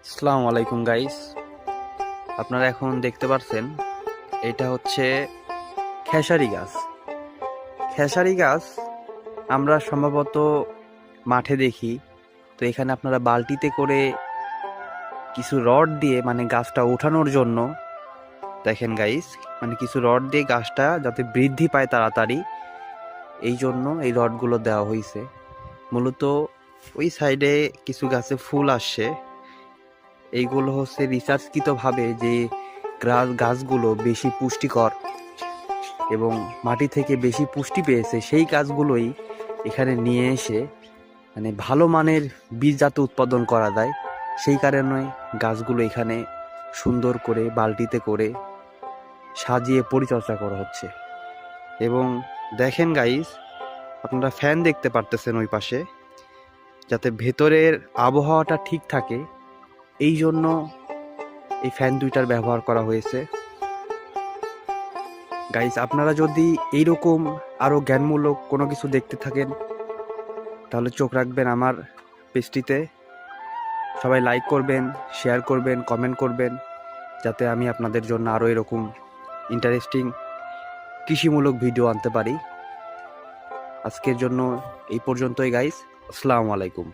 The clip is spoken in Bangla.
আসসালামু আলাইকুম গাইস, আপনারা এখন দেখতে পাচ্ছেন এটা হচ্ছে খেসারি গাছ। খেসারি গাছ আমরা সম্ভবত মাঠে দেখি। তো এখানে আপনারা বালতিতে করে কিছু রড দিয়ে মানে গাছটা ওঠানোর জন্য দেখেন গাইস, মানে কিছু রড দিয়ে গাছটা যাতে বৃদ্ধি পায় তাড়াতাড়ি, এই জন্য এই রডগুলো দেওয়া হয়েছে। মূলত ওই সাইডে কিছু গাছে ফুল আসছে। এইগুলো হচ্ছে রিসার্চকৃতভাবে যে গাছগুলো বেশি পুষ্টিকর এবং মাটি থেকে বেশি পুষ্টি পেয়েছে সেই গাছগুলোই এখানে নিয়ে এসে মানে ভালো মানের বীজ যাতে উৎপাদন করা যায় সেই কারণে গাছগুলো এখানে সুন্দর করে বালতিতে করে সাজিয়ে পরিচর্যা করা হচ্ছে। এবং দেখেন গাইস, আপনারা ফ্যান দেখতে পারতেছেন ওই পাশে, যাতে ভেতরের আবহাওয়াটা ঠিক থাকে এই জন্য এই ফ্যান দুইটার ব্যবহার করা হয়েছে। গাইস, আপনারা যদি এইরকম আরও জ্ঞানমূলক কোনো কিছু দেখতে থাকেন তাহলে চোখ রাখবেন আমার পেজটিতে। সবাই লাইক করবেন, শেয়ার করবেন, কমেন্ট করবেন, যাতে আমি আপনাদের জন্য আরও এরকম ইন্টারেস্টিং কৃষিমূলক ভিডিও আনতে পারি। আজকের জন্য এই পর্যন্তই গাইস। আসসালামু আলাইকুম।